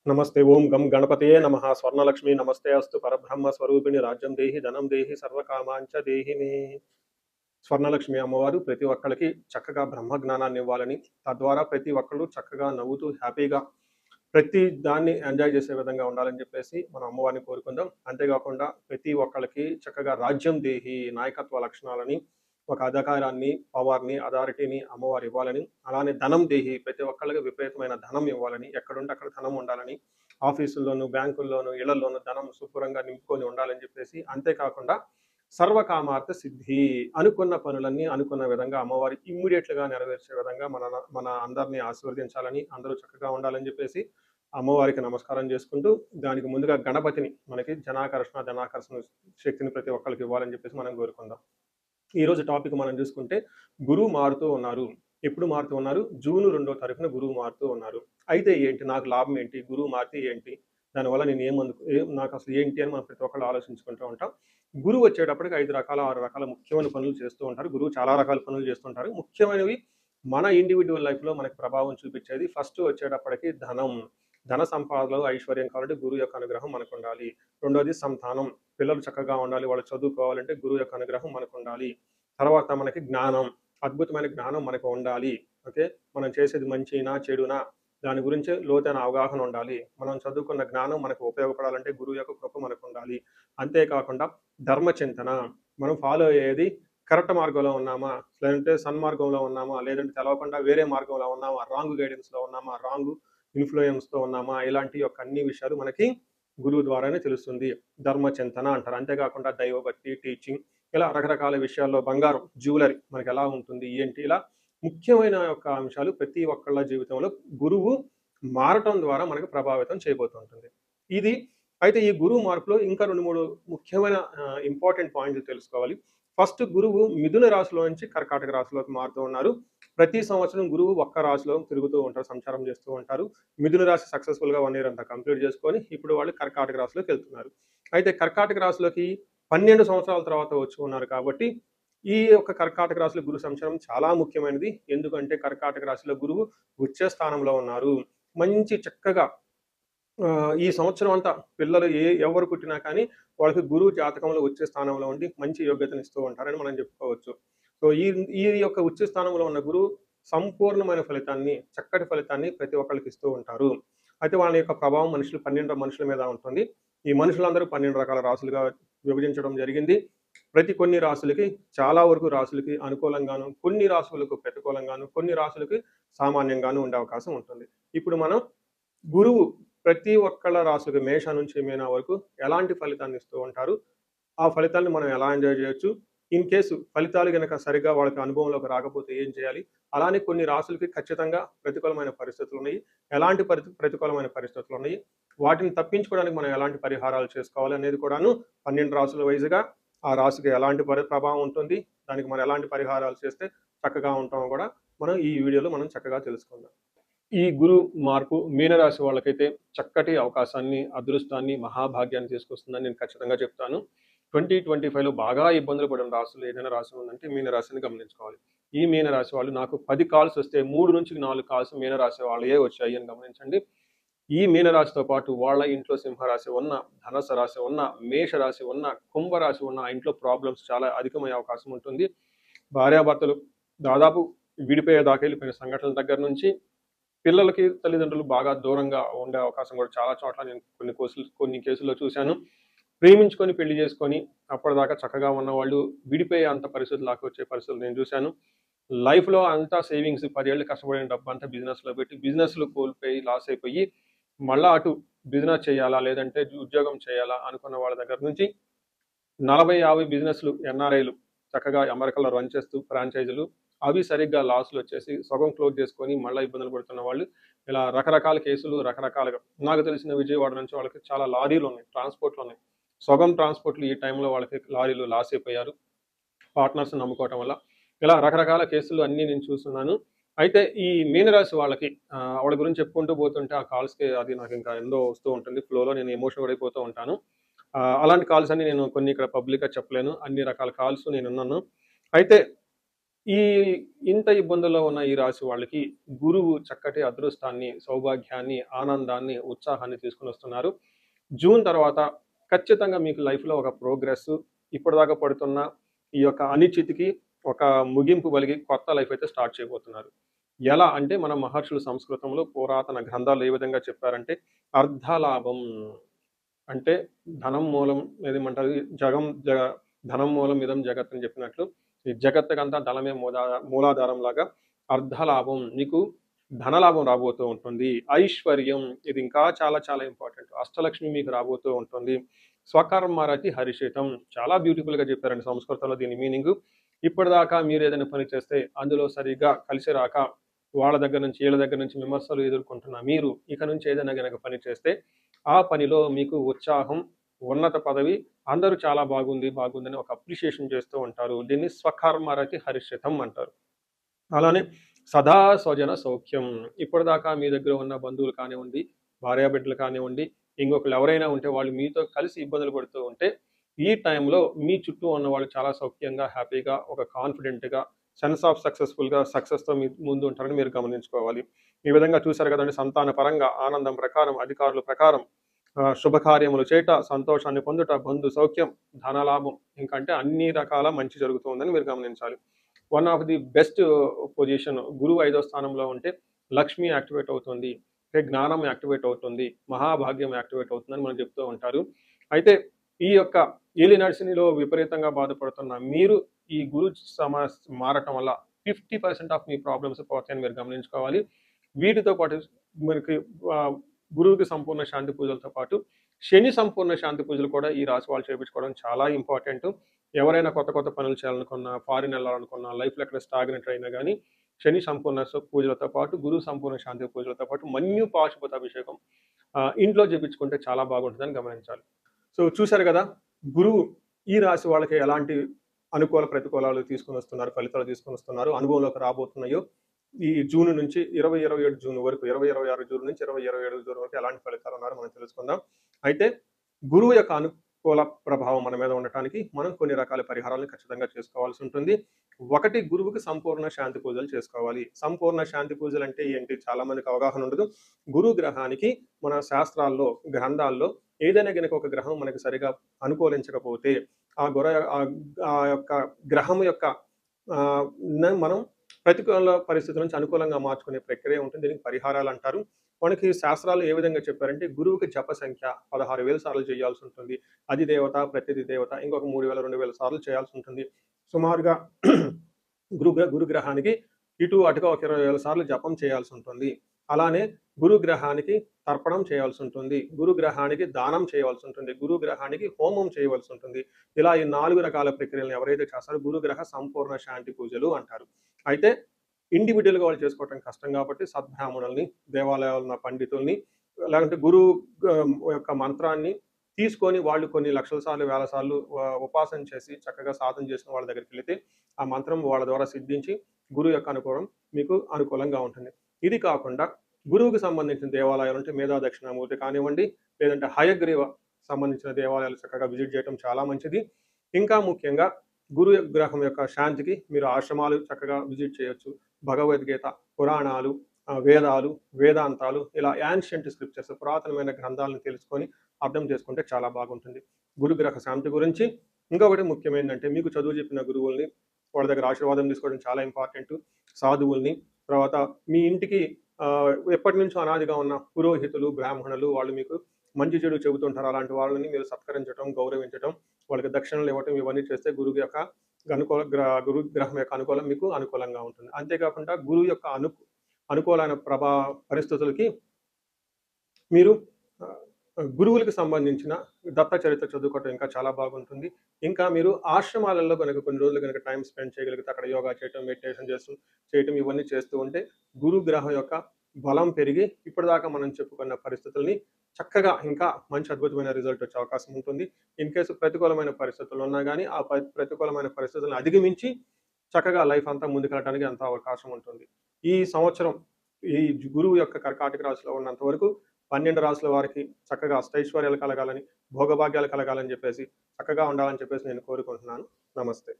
నమస్తే ఓం గం గణపతయే నమః స్వర్ణలక్ష్మి నమస్తే అస్తు పరబ్రహ్మ స్వరూపిణి రాజ్యం దేహి ధనం దేహి సర్వకామాంచ దేహి మే. స్వర్ణలక్ష్మి అమ్మవారు ప్రతి ఒక్కరికి చక్కగా బ్రహ్మ జ్ఞానాన్ని ఇవ్వాలని, తద్వారా ప్రతి ఒక్కళ్ళు చక్కగా నవ్వుతూ హ్యాపీగా ప్రతి దాన్ని ఎంజాయ్ చేసే విధంగా ఉండాలని చెప్పేసి మనం అమ్మవారిని కోరుకుందాం. అంతేకాకుండా ప్రతి ఒక్కళ్ళకి చక్కగా రాజ్యం దేహి నాయకత్వ లక్షణాలని, ఒక అధికారాన్ని, పవర్ని, అథారిటీని అమ్మవారు ఇవ్వాలని, అలానే ధనం దేహి ప్రతి ఒక్కళ్ళకి విపరీతమైన ధనం ఇవ్వాలని, ఎక్కడుంటే అక్కడ ధనం ఉండాలని, ఆఫీసుల్లోనూ బ్యాంకుల్లోనూ ఇళ్లలోనూ ధనం శుభ్రంగా నింపుకొని ఉండాలని చెప్పేసి, అంతేకాకుండా సర్వకామార్థ సిద్ధి అనుకున్న పనులన్నీ అనుకున్న విధంగా అమ్మవారి ఇమ్మీడియట్లుగా నెరవేర్చే విధంగా మన అందరినీ ఆశీర్వదించాలని, అందరూ చక్కగా ఉండాలని చెప్పేసి అమ్మవారికి నమస్కారం చేసుకుంటూ, దానికి ముందుగా గణపతిని మనకి ధనాకర్షణ శక్తిని ప్రతి ఒక్కరికి ఇవ్వాలని చెప్పేసి మనం కోరుకుందాం. ఈరోజు టాపిక్ మనం చూసుకుంటే గురువు మారుతూ ఉన్నారు. ఎప్పుడు మారుతూ ఉన్నారు? జూన్ 2వ తారీఖున గురువు మారుతూ ఉన్నారు. అయితే ఏంటి, నాకు లాభం ఏంటి, గురువు మారితే ఏంటి, దానివల్ల నేను నాకు అసలు ఏంటి అని మనం ప్రతి ఒక్కళ్ళు ఆలోచించుకుంటూ ఉంటాం. గురువు వచ్చేటప్పటికి 5 రకాల 6 రకాల ముఖ్యమైన పనులు చేస్తూ ఉంటారు. గురువు చాలా రకాల పనులు చేస్తుంటారు. ముఖ్యమైనవి మన ఇండివిజువల్ లైఫ్లో మనకి ప్రభావం చూపించేది ఫస్ట్ వచ్చేటప్పటికి ధనం. ధన సంపాదనలో ఐశ్వర్యం కావాలంటే గురువు యొక్క అనుగ్రహం మనకు ఉండాలి. రెండోది సంతానం, పిల్లలు చక్కగా ఉండాలి, వాళ్ళు చదువుకోవాలంటే గురువు యొక్క అనుగ్రహం మనకు ఉండాలి. తర్వాత మనకి జ్ఞానం, అద్భుతమైన జ్ఞానం మనకు ఉండాలి. ఓకే, మనం చేసేది మంచినా చెడునా దాని గురించి లోతైన అవగాహన ఉండాలి. మనం చదువుకున్న జ్ఞానం మనకు ఉపయోగపడాలంటే గురువు యొక్క కృప మనకు ఉండాలి. అంతేకాకుండా ధర్మచింతన, మనం ఫాలో అయ్యేది కరెక్ట్ మార్గంలో ఉన్నామా, లేదంటే సన్మార్గంలో ఉన్నామా, లేదంటే తెలవకుండా వేరే మార్గంలో ఉన్నామా, రాంగ్ గైడెన్స్లో ఉన్నామా, రాంగ్ ఇన్ఫ్లుయెన్స్తో ఉన్నామా, ఇలాంటి యొక్క అన్ని విషయాలు మనకి గురువు ద్వారానే తెలుస్తుంది. ధర్మచింతన అంటారు. అంతేకాకుండా దైవభక్తి, టీచింగ్, ఇలా రకరకాల విషయాల్లో బంగారం, జ్యువెలరీ మనకి ఎలా ఉంటుంది ఏంటి, ఇలా ముఖ్యమైన యొక్క అంశాలు ప్రతి ఒక్కళ్ళ జీవితంలో గురువు మారటం ద్వారా మనకు ప్రభావితం చేయబోతుంటుంది. ఇది అయితే ఈ గురువు మార్పులో ఇంకా 2-3 ముఖ్యమైన ఇంపార్టెంట్ పాయింట్లు తెలుసుకోవాలి. ఫస్ట్, గురువు మిథున రాశిలో నుంచి కర్కాటక రాశిలోకి మారుతూ ఉన్నారు. ప్రతి సంవత్సరం గురువు ఒక్క రాశిలో తిరుగుతూ ఉంటారు, సంచారం చేస్తూ ఉంటారు. మిథున రాశి సక్సెస్ఫుల్గా 1 ఇయర్ అంతా కంప్లీట్ చేసుకొని ఇప్పుడు వాళ్ళు కర్కాటక రాశిలోకి వెళ్తున్నారు. అయితే కర్కాటక రాశిలోకి 12 సంవత్సరాల తర్వాత వచ్చి ఉన్నారు కాబట్టి ఈ యొక్క కర్కాటక రాశిలో గురు సంచారం చాలా ముఖ్యమైనది. ఎందుకంటే కర్కాటక రాశిలో గురువు ఉచ్చ స్థానంలో ఉన్నారు. మంచి చక్కగా ఈ సంవత్సరం అంతా పిల్లలు ఎవరు పుట్టినా కానీ వాళ్ళకి గురువు జాతకంలో ఉచ్చ స్థానంలో ఉండి మంచి యోగ్యతను ఇస్తూ ఉంటారని మనం చెప్పుకోవచ్చు. సో ఈ ఈ యొక్క ఉచ్చ స్థానంలో ఉన్న గురువు సంపూర్ణమైన ఫలితాన్ని, చక్కటి ఫలితాన్ని ప్రతి ఒక్కరికి ఇస్తూ ఉంటారు. అయితే వాళ్ళ యొక్క ప్రభావం 12 మనుషుల మీద ఉంటుంది. ఈ మనుషులందరూ 12 రకాల రాశులుగా విభజించడం జరిగింది. కొన్ని రాశులకి, చాలా వరకు రాశులకి అనుకూలంగాను, కొన్ని రాశులకు ప్రతికూలంగాను, కొన్ని రాశులకి సామాన్యంగాను ఉండే అవకాశం ఉంటుంది. ఇప్పుడు మనం గురువు ప్రతి ఒక్కళ్ళ రాశులకి మేష నుంచి మీన వరకు ఎలాంటి ఫలితాన్ని ఇస్తూ ఉంటారు, ఆ ఫలితాన్ని మనం ఎలా ఎంజాయ్ చేయొచ్చు, ఇన్ కేసు ఫలితాలు కనుక సరిగా వాళ్ళకి అనుభవంలోకి రాకపోతే ఏం చేయాలి, అలానే కొన్ని రాశులకి ఖచ్చితంగా ప్రతికూలమైన పరిస్థితులు ఉన్నాయి, ఎలాంటి ప్రతికూలమైన పరిస్థితులు ఉన్నాయి, వాటిని తప్పించుకోవడానికి మనం ఎలాంటి పరిహారాలు చేసుకోవాలి అనేది కూడాను 12 రాశుల వైజ్గా ఆ రాశికి ఎలాంటి ప్రభావం ఉంటుంది, దానికి మనం ఎలాంటి పరిహారాలు చేస్తే చక్కగా ఉంటామో కూడా మనం ఈ వీడియోలో మనం చక్కగా తెలుసుకుందాం. ఈ గురు మార్పు మీనరాశి వాళ్ళకైతే చక్కటి అవకాశాన్ని, అదృష్టాన్ని, మహాభాగ్యాన్ని తీసుకొస్తుందని నేను ఖచ్చితంగా చెప్తాను. 2025లో బాగా ఇబ్బందులు పడిన రాశులు ఏదైనా రాశి ఉందంటే మీనరాశిని గమనించుకోవాలి. ఈ మీనరాశి వాళ్ళు నాకు 10 కాల్స్ వస్తే 3 నుంచి 4 కాల్స్ మీనరాశి వాళ్ళే వచ్చాయి అని గమనించండి. ఈ మీనరాశితో పాటు వాళ్ళ ఇంట్లో సింహరాశి ఉన్న, ధనస్సు రాశి ఉన్న, మేష రాశి ఉన్న, కుంభరాశి ఉన్న, ఆ ఇంట్లో ప్రాబ్లమ్స్ చాలా అధికమయ్యే అవకాశం ఉంటుంది. భార్యాభర్తలు దాదాపు విడిపోయేదాకా వెళ్ళిపోయిన సంఘటనల దగ్గర నుంచి పిల్లలకి తల్లిదండ్రులు బాగా దూరంగా ఉండే అవకాశం కూడా చాలా చోట్ల నేను కొన్ని కేసుల్లో చూశాను. ప్రేమించుకొని పెళ్లి చేసుకొని అప్పటిదాకా చక్కగా ఉన్న వాళ్ళు విడిపోయే అంత పరిస్థితులు దాకా వచ్చే పరిస్థితులు నేను చూశాను. లైఫ్లో అంతా సేవింగ్స్ 10 ఏళ్ళు కష్టపడిన డబ్బు అంతా బిజినెస్లో పెట్టి బిజినెస్లో కోల్పోయి లాస్ అయిపోయి మళ్ళా అటు బిజినెస్ చేయాలా లేదంటే ఉద్యోగం చేయాలా అనుకున్న వాళ్ళ దగ్గర నుంచి 40-50 బిజినెస్లు ఎన్ఆర్ఐలు చక్కగా అమెరికాలో రన్ చేస్తూ ఫ్రాంచైజీలు అవి సరిగ్గా లాస్లు వచ్చేసి సగం క్లోజ్ చేసుకొని మళ్ళీ ఇబ్బందులు పడుతున్న వాళ్ళు, ఇలా రకరకాల కేసులు రకరకాలుగా నాకు తెలిసిన విజయవాడ నుంచి వాళ్ళకి చాలా లారీలు ఉన్నాయి, ట్రాన్స్పోర్ట్లు ఉన్నాయి. సగం ట్రాన్స్పోర్ట్లు ఈ టైంలో వాళ్ళకి లారీలు లాస్ అయిపోయారు పార్ట్నర్స్ నమ్ముకోవటం వల్ల. ఇలా రకరకాల కేసులు అన్నీ నేను చూస్తున్నాను. అయితే ఈ మీనరాశి వాళ్ళకి వాళ్ళ గురించి చెప్పుకుంటూ పోతుంటే ఆ కాల్స్కి అది నాకు ఇంకా ఎంతో వస్తూ ఉంటుంది, ఫ్లోలో నేను ఎమోషన్ పడిపోతూ ఉంటాను. అలాంటి కాల్స్ అన్ని నేను కొన్ని ఇక్కడ పబ్లిక్గా చెప్పలేను, అన్ని రకాల కాల్స్ నేను ఉన్నాను. అయితే ఈ ఇంత ఇబ్బందుల్లో ఉన్న ఈ రాశి వాళ్ళకి గురువు చక్కటి అదృష్టాన్ని, సౌభాగ్యాన్ని, ఆనందాన్ని, ఉత్సాహాన్ని తీసుకొనొస్తున్నారు. జూన్ తర్వాత ఖచ్చితంగా మీకు లైఫ్‌లో ఒక ప్రోగ్రెస్సు, ఇప్పటిదాకా పడుతున్న ఈ యొక్క అనిశ్చితికి ఒక ముగింపు పలికి కొత్త లైఫ్ అయితే స్టార్ట్ చేయబోతున్నారు. ఎలా అంటే మన మహర్షులు సంస్కృతంలో పురాతన గ్రంథాలు ఏ విధంగా చెప్పారంటే అర్ధలాభం అంటే ధనం మూలం ఏదేమంటారు జగం జ ధనం మూలం ఇదం జగత్ అని చెప్పినట్లు ఈ జగత్తుకంతా ధనమే మూలాధారం లాగా అర్ధలాభం నీకు ధనలాభం రాబోతూ ఉంటుంది. ఐశ్వర్యం ఇది ఇంకా చాలా చాలా ఇంపార్టెంట్. అష్టలక్ష్మి మీకు రాబోతూ ఉంటుంది. స్వకర్మరతి హరిషితం చాలా బ్యూటిఫుల్గా చెప్పారండి సంస్కృతంలో దీని మీనింగ్. ఇప్పటిదాకా మీరు ఏదైనా పని చేస్తే అందులో సరిగ్గా కలిసి రాక వాళ్ళ దగ్గర నుంచి వీళ్ళ దగ్గర నుంచి విమర్శలు ఎదుర్కొంటున్న మీరు ఇక నుంచి ఏదైనా గనక పని చేస్తే ఆ పనిలో మీకు ఉత్సాహం, ఉన్నత పదవి అందరూ చాలా బాగుంది, బాగుందని ఒక అప్రిషియేషన్ చేస్తూ ఉంటారు. దీన్ని స్వకర్మరతి హర్షితం అంటారు. అలానే సదా స్వజన సౌఖ్యం. ఇప్పటిదాకా మీ దగ్గర ఉన్న బంధువులు కానివ్వండి, భార్యాబిడ్డలు కానివ్వండి, ఇంకొకళ్ళు ఎవరైనా ఉంటే వాళ్ళు మీతో కలిసి ఇబ్బందులు పడుతూ ఉంటే, ఈ టైంలో మీ చుట్టూ ఉన్నవాళ్ళు చాలా సౌఖ్యంగా, హ్యాపీగా, ఒక కాన్ఫిడెంట్‌గా, సెన్స్ ఆఫ్ సక్సెస్‌తో మీ ముందు ఉంటారని మీరు గమనించుకోవాలి. ఈ విధంగా చూసారు కదండీ సంతాన పరంగా, ఆనందం ప్రకారం, అధికారుల ప్రకారం శుభకార్యములు చేయుట, సంతోషాన్ని పొందుట, బంధు సౌఖ్యం, ధనలాభం ఇంకంటే అన్ని రకాల మంచి జరుగుతుందని మీరు గమనించాలి. One of the best position గురువు 5వ స్థానంలో ఉంటే లక్ష్మి యాక్టివేట్ అవుతుంది. జ్ఞానం యాక్టివేట్ అవుతుంది. మహాభాగ్యం యాక్టివేట్ అవుతుందని మనం చెప్తూ ఉంటారు. అయితే ఈ యొక్క ఏలినర్సినిలో విపరీతంగా బాధపడుతున్న మీరు ఈ గురు మారటం వల్ల 50% ఆఫ్ మీ ప్రాబ్లమ్స్ పోతాయని మీరు గమనించుకోవాలి. వీటితో పాటు మనకి గురువుకి సంపూర్ణ శాంతి పూజలతో పాటు శని సంపూర్ణ శాంతి పూజలు కూడా ఈ రాశి వాళ్ళు చేయించుకోవడం చాలా ఇంపార్టెంట్. ఎవరైనా కొత్త కొత్త పనులు చేయాలనుకున్నా, ఫారిన్ వెళ్ళాలనుకున్నా, లైఫ్‌లో ఎక్కడ స్టాగ్నెట్ అయినా గానీ శని సంపూర్ణ పూజలతో పాటు, గురు సంపూర్ణ శాంతి పూజలతో పాటు మన్యు పాశుపత అభిషేకం ఇంట్లో చేపించుకుంటే చాలా బాగుంటుందని గమనించాలి. సో చూసారు కదా! గురువు ఈ రాశి వాళ్ళకి ఎలాంటి అనుకూల ప్రతికూలాలు తీసుకొనొస్తున్నారు, ఫలితాలు తీసుకొనొస్తున్నారు, అనుభవంలోకి రాబోతున్నాయో ఈ జూన్ నుంచి 2027 జూన్ వరకు 2026 జూన్ నుంచి 2027 జూన్ వరకు ఎలాంటి ఫలితాలు ఉన్నారో మనం తెలుసుకుందాం. అయితే గురువు యొక్క అనుకూల ప్రభావం మన మీద ఉండటానికి మనం కొన్ని రకాల పరిహారాలను ఖచ్చితంగా చేసుకోవాల్సి ఉంటుంది. ఒకటి గురువుకి సంపూర్ణ శాంతి పూజలు చేసుకోవాలి. సంపూర్ణ శాంతి పూజలు అంటే ఏంటి? చాలా మందికి అవగాహన ఉండదు. గురు గ్రహానికి మన శాస్త్రాల్లో, గ్రంథాల్లో ఏదైనా గనక ఒక గ్రహం మనకి సరిగా అనుకూలించకపోతే ఆ గుర ఆ యొక్క గ్రహం యొక్క మనం ప్రతికూల పరిస్థితుల నుంచి అనుకూలంగా మార్చుకునే ప్రక్రియ ఉంటుంది. దీనికి పరిహారాలు అంటారు. మనకి శాస్త్రాలు ఏ విధంగా చెప్పారంటే గురువుకి జప సంఖ్య 16,000 సార్లు చేయాల్సి ఉంటుంది. అధిదేవత, ప్రతిది దేవత ఇంకొక 3,000, 2,000 సార్లు చేయాల్సి ఉంటుంది. సుమారుగా గురుగ్రహానికి ఇటు అటుగా ఒక 20,000 సార్లు జపం చేయాల్సి ఉంటుంది. అలానే గురుగ్రహానికి తర్పణం చేయాల్సి ఉంటుంది. గురుగ్రహానికి దానం చేయవలసి ఉంటుంది. గురుగ్రహానికి హోమం చేయవలసి ఉంటుంది. ఇలా ఈ 4 రకాల ప్రక్రియలను ఎవరైతే చేస్తారో గురుగ్రహ సంపూర్ణ శాంతి పూజలు అంటారు. అయితే ఇండివిడ్యువల్‌గా వాళ్ళు చేసుకోవటం కష్టం కాబట్టి సద్బ్రాహ్మణుల్ని, దేవాలయాల్లో ఉన్న పండితుల్ని, లేదంటే గురువు యొక్క మంత్రాన్ని తీసుకొని వాళ్ళు కొన్ని లక్షల సార్లు, వేల సార్లు ఉపాసన చేసి చక్కగా సాధన చేసిన వాళ్ళ దగ్గరికెళ్తే ఆ మంత్రం వాళ్ళ ద్వారా సిద్ధించి గురువు యొక్క అనుకూలం మీకు అనుకూలంగా ఉంటుంది. ఇది కాకుండా గురువుకి సంబంధించిన దేవాలయాలు అంటే మేధా దక్షిణామూర్తి కానివ్వండి, లేదంటే హయగ్రీవ సంబంధించిన దేవాలయాలు చక్కగా విజిట్ చేయడం చాలా మంచిది. ఇంకా ముఖ్యంగా గురు గ్రహం యొక్క శాంతికి మీరు ఆశ్రమాలు చక్కగా విజిట్ చేయొచ్చు. భగవద్గీత, పురాణాలు, వేదాలు, వేదాంతాలు ఇలా యాన్షియంట్ స్క్రిప్చర్స్ పురాతనమైన గ్రంథాలను తెలుసుకొని అర్థం చేసుకుంటే చాలా బాగుంటుంది. గురుగ్రహ శాంతి గురించి ఇంకొకటి ముఖ్యమైనదంటే మీకు చదువు చెప్పిన గురువుల్ని వాళ్ళ దగ్గర ఆశీర్వాదం తీసుకోవడం చాలా ఇంపార్టెంట్. సాధువుల్ని తర్వాత మీ ఇంటికి ఎప్పటి నుంచో అనాదిగా ఉన్న పురోహితులు, బ్రాహ్మణులు వాళ్ళు మీకు మంచి చెడు చెబుతుంటారు. అలాంటి వాళ్ళని మీరు సత్కరించడం, గౌరవించడం, వాళ్ళకి దక్షిణలు ఇవ్వటం ఇవన్నీ చేస్తే గురువు యొక్క గురు గ్రహం యొక్క అనుకూలం మీకు అనుకూలంగా ఉంటుంది. అంతేకాకుండా గురువు యొక్క అనుకూలమైన పరిస్థితులకి మీరు గురువులకు సంబంధించిన దత్త చరిత్ర చదువుకోవటం ఇంకా చాలా బాగుంటుంది. ఇంకా మీరు ఆశ్రమాలలో కనుక కొన్ని రోజులు కనుక టైం స్పెండ్ చేయగలిగితే అక్కడ యోగా చేయటం, మెడిటేషన్ చేయటం ఇవన్నీ చేస్తూ ఉంటే గురు గ్రహం యొక్క బలం పెరిగి ఇప్పటిదాకా మనం చెప్పుకున్న పరిస్థితుల్ని చక్కగా ఇంకా మంచి అద్భుతమైన రిజల్ట్ వచ్చే అవకాశం ఉంటుంది. ఇన్ కేసు ప్రతికూలమైన పరిస్థితులు ఉన్నా కానీ ఆ ప్రతికూలమైన పరిస్థితులను అధిగమించి చక్కగా లైఫ్ అంతా ముందుకెళ్ళడానికి అంత అవకాశం ఉంటుంది. ఈ సంవత్సరం ఈ గురువు యొక్క కర్కాటక రాశిలో ఉన్నంత వరకు 12 రాసుల వారికి చక్కగా అష్టైశ్వర్యాలు కలగాలని, భోగభాగ్యాలు కలగాలని చెప్పేసి చక్కగా ఉండాలని చెప్పేసి నేను కోరుకుంటున్నాను. నమస్తే.